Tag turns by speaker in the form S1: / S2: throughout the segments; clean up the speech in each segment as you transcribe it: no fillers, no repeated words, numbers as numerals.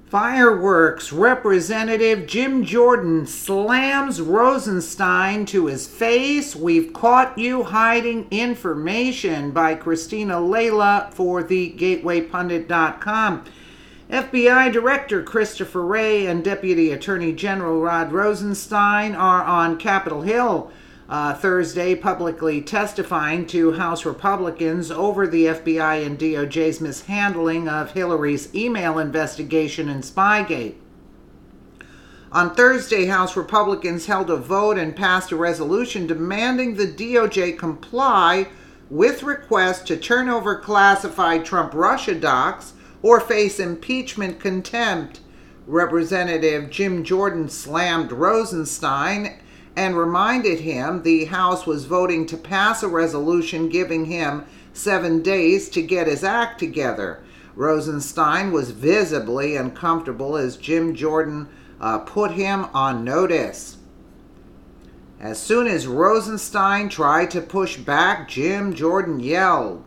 S1: Fireworks. Representative Jim Jordan slams Rosenstein to his face. We've caught you hiding information, by Christina Layla for the GatewayPundit.com. FBI Director Christopher Wray and Deputy Attorney General Rod Rosenstein are on Capitol Hill Thursday, publicly testifying to House Republicans over the FBI and DOJ's mishandling of Hillary's email investigation and Spygate. On Thursday, House Republicans held a vote and passed a resolution demanding the DOJ comply with requests to turn over classified Trump-Russia docs or face impeachment contempt. Representative Jim Jordan slammed Rosenstein and reminded him the House was voting to pass a resolution giving him 7 days to get his act together. Rosenstein was visibly uncomfortable as Jim Jordan put him on notice. As soon as Rosenstein tried to push back, Jim Jordan yelled,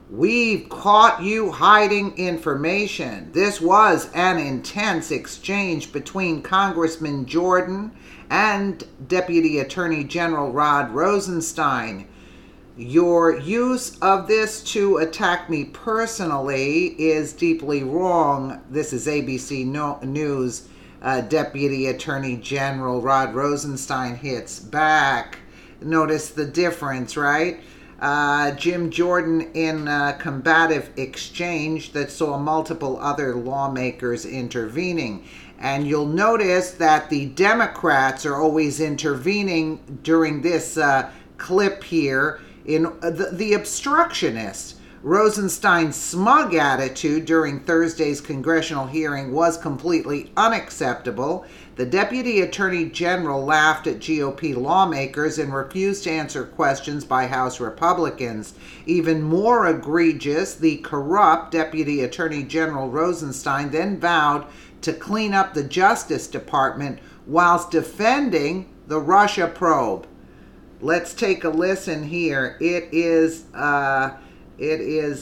S1: "We've caught you hiding information." This was an intense exchange between Congressman Jordan and Deputy Attorney General Rod Rosenstein. "Your use of this to attack me personally is deeply wrong." This is ABC News. Deputy Attorney General Rod Rosenstein hits back. Notice the difference, right? Jim Jordan in a combative exchange that saw multiple other lawmakers intervening. And you'll notice that the Democrats are always intervening during this clip here in the obstructionists. Rosenstein's smug attitude during Thursday's congressional hearing was completely unacceptable. The Deputy Attorney General laughed at GOP lawmakers and refused to answer questions by House Republicans. Even more egregious, the corrupt Deputy Attorney General Rosenstein then vowed to clean up the Justice Department whilst defending the Russia probe. Let's take a listen here. It is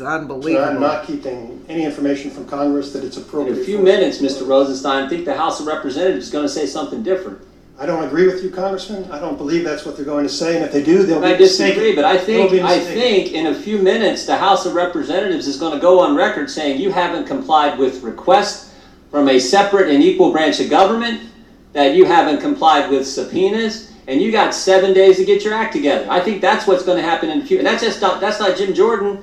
S1: unbelievable.
S2: So I'm not keeping any information from Congress that it's appropriate.
S3: In a few minutes, Mr. Rosenstein, I think the House of Representatives is going to say something different.
S2: I don't agree with you, Congressman. I don't believe that's what they're going to say, and if they do, they'll be
S3: I disagree,
S2: mistaken.
S3: but I think in a few minutes, the House of Representatives is going to go on record saying you haven't complied with requests from a separate and equal branch of government, that you haven't complied with subpoenas, and you got 7 days to get your act together. I think that's what's going to happen in a few. And that's not Jim Jordan.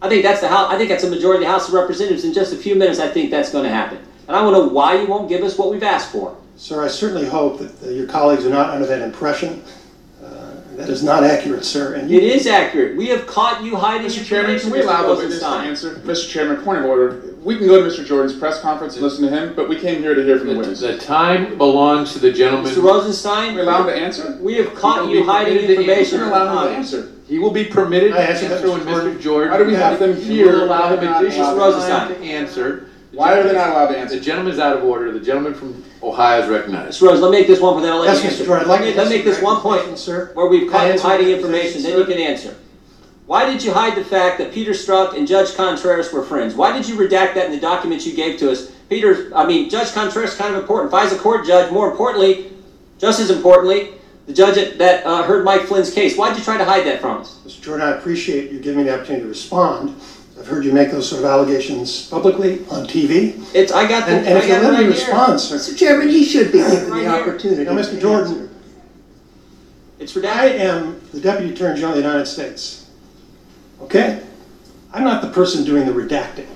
S3: I think that's the House. I think that's a majority of the House of Representatives. In just a few minutes, I think that's going to happen. And I want to know why you won't give us what we've asked for.
S2: Sir, I certainly hope that your colleagues are not under that impression. That is not accurate, sir. And
S3: it is accurate. We have caught you hiding
S4: Mr. Chairman, can we allow the witness to answer? Mr. Chairman, point of order. We can go to Mr. Jordan's press conference and listen to him, but we came here to hear from the witness.
S5: The time belongs to the gentleman.
S3: Mr. Rosenstein,
S4: Can we allow him to answer?
S3: we have caught you hiding information.
S4: We're going to allow him to answer.
S5: He will be permitted to
S2: I ask you
S5: answer when Mr. Jordan.
S4: Why do we have them
S5: We
S4: here?
S5: will allow him additional
S3: Rosenstein.
S5: time to answer.
S4: Why are they not allowed to answer?
S5: The gentleman's out of order. The gentleman from Ohio is recognized.
S3: Mr. Rose, let me make this one point, then I'll let
S2: Yes,
S3: you
S2: Mr.
S3: answer.
S2: Jordan, I'd like to
S3: Let me make this one point
S2: sir.
S3: where we've caught you
S2: Answer
S3: hiding
S2: the
S3: information, then
S2: sir.
S3: you can answer. Why did you hide the fact that Peter Strzok and Judge Contreras were friends? Why did you redact that in the documents you gave to us? Judge Contreras is kind of important. FISA court judge, more importantly, just as importantly, the judge that heard Mike Flynn's case. Why did you try to hide that from us?
S2: Mr. Jordan, I appreciate you giving me the opportunity to respond. I've heard you make those sort of allegations publicly on TV.
S3: I got
S2: And if you let me respond, sir.
S6: Mr. Chairman, he should be given
S3: Right
S6: the
S3: here.
S6: opportunity.
S2: Now, Mr. Jordan,
S3: It's
S2: I
S3: redacted.
S2: am the Deputy Attorney General of the United States. Okay? I'm not the person doing the redacting.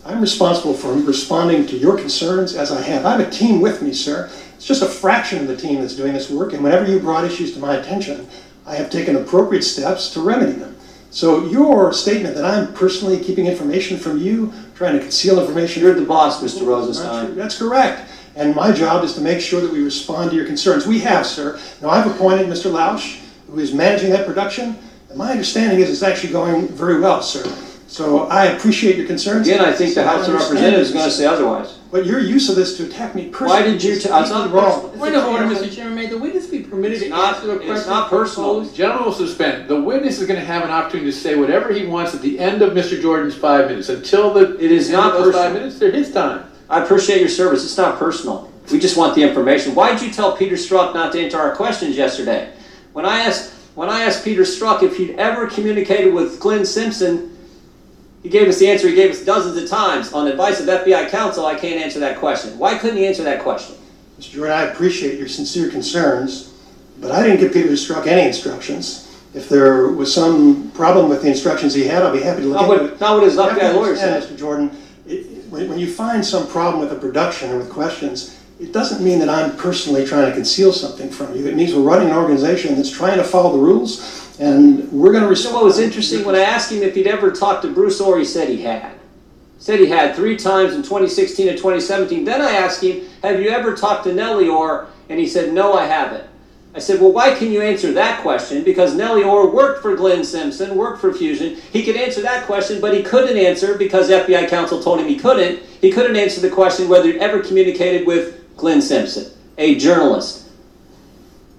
S2: I'm responsible for responding to your concerns as I have. I have a team with me, sir. It's just a fraction of the team that's doing this work, and whenever you brought issues to my attention, I have taken appropriate steps to remedy them. So your statement that I'm personally keeping information from you, trying to conceal information...
S3: You're the boss, Mr. Rosenstein.
S2: That's correct. And my job is to make sure that we respond to your concerns. We have, sir. Now, I've appointed Mr. Lausch, who is managing that production, and my understanding is it's actually going very well, sir. So I appreciate your concerns.
S3: Again, I think the House of Representatives is going to say otherwise.
S2: But your use of this to attack me personally
S3: Why did you...
S2: is
S3: it's not
S2: deeply wrong.
S6: Point of order, Mr. Chairman. May the witness be permitted to answer the question?
S3: It's not personal.
S5: The gentleman will suspend. The witness is going to have an opportunity to say whatever he wants at the end of Mr. Jordan's 5 minutes. Until the
S3: It is
S5: end
S3: not
S5: of those
S3: personal.
S5: 5 minutes, they're his time.
S3: I appreciate your service. It's not personal. We just want the information. Why did you tell Peter Strzok not to answer our questions yesterday? When I asked Peter Strzok if he'd ever communicated with Glenn Simpson, he gave us the answer he gave us dozens of times. On advice of FBI counsel, I can't answer that question. Why couldn't he answer that question?
S2: Mr. Jordan, I appreciate your sincere concerns, but I didn't give Peter Strzok any instructions. If there was some problem with the instructions he had, I'll be happy to look into it.
S3: Not what his FBI lawyer said.
S2: Mr. Jordan, when you find some problem with a production or with questions, it doesn't mean that I'm personally trying to conceal something from you. It means we're running an organization that's trying to follow the rules, and we're going to respond.
S3: You know what was interesting? When I asked him if he'd ever talked to Bruce Orr, he said he had. Said he had 3 times in 2016 and 2017. Then I asked him, have you ever talked to Nellie Orr? And he said, no, I haven't. I said, well, why can you answer that question? Because Nellie Orr worked for Glenn Simpson, worked for Fusion. He could answer that question, but he couldn't answer because FBI counsel told him he couldn't. He couldn't answer the question whether he ever communicated with Glenn Simpson, a journalist.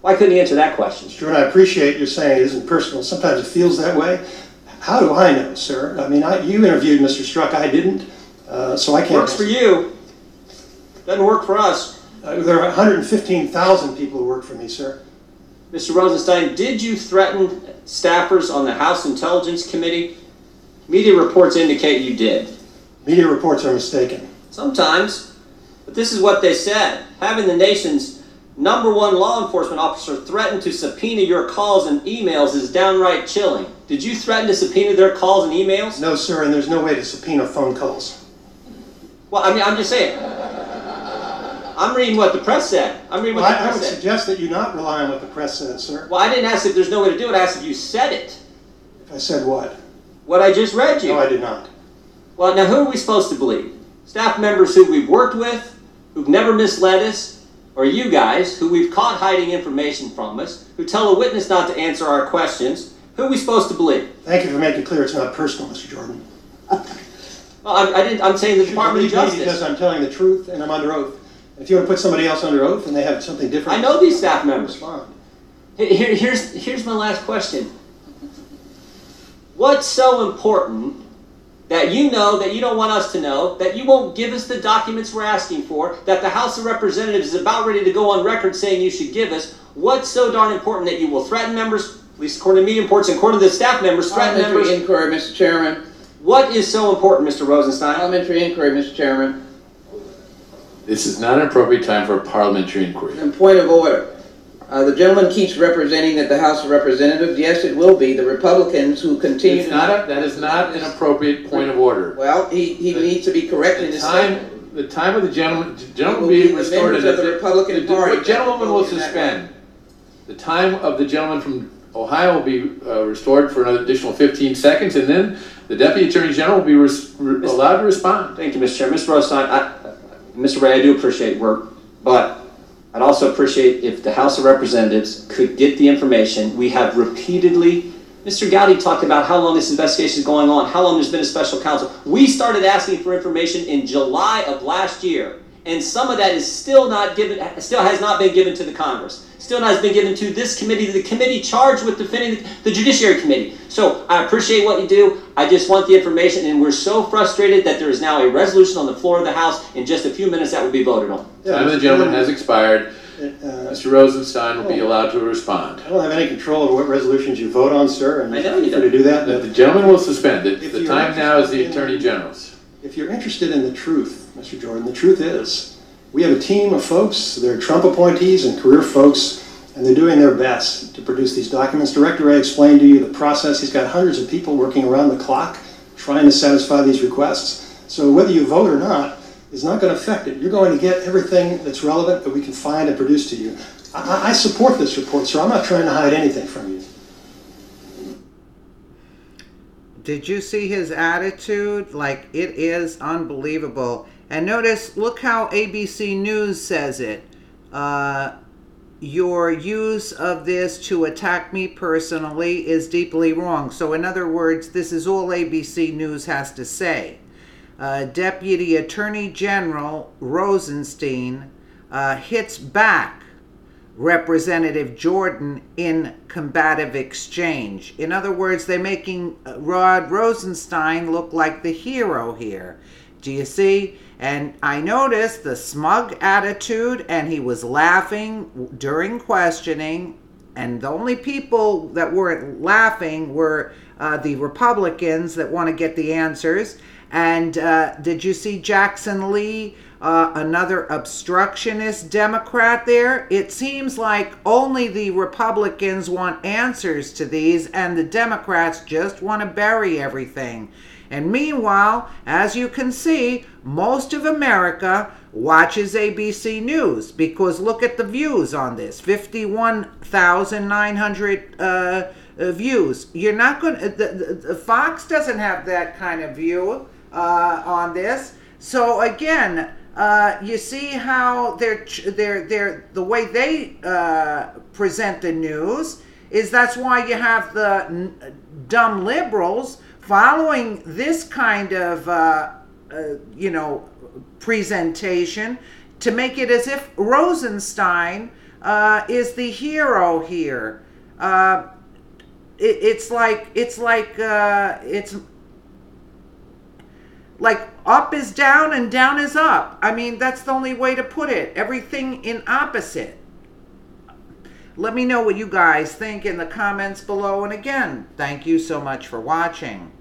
S3: Why couldn't he answer that question?
S2: Mr. Jordan, I appreciate you saying it isn't personal. Sometimes it feels that way. How do I know, sir? I mean, you interviewed Mr. Strzok. I didn't, so I can't.
S3: Works for you. Doesn't work for us.
S2: There are 115,000 people who work for me, sir.
S3: Mr. Rosenstein, did you threaten staffers on the House Intelligence Committee? Media reports indicate you did.
S2: Media reports are mistaken.
S3: Sometimes. But this is what they said. Having the nation's #1 law enforcement officer threaten to subpoena your calls and emails is downright chilling. Did you threaten to subpoena their calls and emails?
S2: No, sir, and there's no way to subpoena phone calls.
S3: Well, I mean, I'm just saying. I'm reading what the press said.
S2: I would suggest that you not rely on what the press says, sir.
S3: Well, I didn't ask if there's no way to do it. I asked if you said it.
S2: If I said what?
S3: What I just read you.
S2: No, I did not.
S3: Well, now who are we supposed to believe? Staff members who we've worked with, who've never misled us, or you guys, who we've caught hiding information from us, who tell a witness not to answer our questions? Who are we supposed to believe?
S2: Thank you for making clear it's not personal, Mr. Jordan.
S3: Well, I'm saying the Department of Justice.
S2: Because I'm telling the truth and I'm under oath. If you want to put somebody else under oath and they have something different,
S3: I know these staff members.
S2: Respond.
S3: Here's my last question. What's so important that you know that you don't want us to know, that you won't give us the documents we're asking for, that the House of Representatives is about ready to go on record saying you should give us? What's so darn important that you will threaten members, at least according to media reports and according to the staff members, threaten members?
S6: Parliamentary inquiry, Mr. Chairman.
S3: What is so important, Mr. Rosenstein?
S6: Parliamentary inquiry, Mr. Chairman.
S5: This is not an appropriate time for a parliamentary inquiry.
S6: And point of order. The gentleman keeps representing that the House of Representatives. Yes, it will be. The Republicans who continue
S5: That is not an appropriate point of order.
S6: Well, he needs to be corrected in his statement.
S5: The time of the gentleman will
S6: be
S5: be restored.
S6: members of the Republican Party.
S5: The gentleman will suspend. The time of the gentleman from Ohio will be restored for another additional 15 seconds, and then the Deputy Attorney General will be allowed to respond.
S3: Thank you, Mr. Chair. Mr. Rosenstein, Mr. Ray, I do appreciate work, but I'd also appreciate if the House of Representatives could get the information. We have repeatedly, Mr. Gowdy talked about how long this investigation is going on, how long there's been a special counsel. We started asking for information in July of last year, and some of that is still has not been given to the Congress. Still has been given to this committee, the committee charged with defending the Judiciary Committee. So I appreciate what you do. I just want the information, and we're so frustrated that there is now a resolution on the floor of the House in just a few minutes that will be voted on.
S5: The time of the gentleman has expired. Mr. Rosenstein will be allowed to respond.
S2: I don't have any control over what resolutions you vote on, sir, and
S3: I know you
S2: free to do that.
S5: The gentleman will suspend it. The time now is the Attorney General's.
S2: If you're interested in the truth, Mr. Jordan, the truth is we have a team of folks. They're Trump appointees and career folks, and they're doing their best to produce these documents. Director Ray explained to you the process. He's got hundreds of people working around the clock trying to satisfy these requests. So whether you vote or not is not going to affect it. You're going to get everything that's relevant that we can find and produce to you. I support this report, sir. I'm not trying to hide anything from you.
S1: Did you see his attitude? Like, it is unbelievable. And notice, look how ABC News says it. Your use of this to attack me personally is deeply wrong. So in other words, this is all ABC News has to say. Deputy Attorney General Rosenstein hits back Representative Jordan in combative exchange. In other words, they're making Rod Rosenstein look like the hero here. Do you see? And I noticed the smug attitude, and he was laughing during questioning. And the only people that weren't laughing were the Republicans that want to get the answers. And did you see Jackson Lee, another obstructionist Democrat there? It seems like only the Republicans want answers to these, and the Democrats just want to bury everything. And meanwhile, as you can see, most of America watches ABC News, because look at the views on this, 51,900 views. You're not going to, Fox doesn't have that kind of view on this. So again, you see how they're the way they present the news is that's why you have the dumb liberals following this kind of presentation to make it as if Rosenstein is the hero here. It's like up is down and down is up. I mean, that's the only way to put it. Everything in opposite. Let me know what you guys think in the comments below. And again, thank you so much for watching.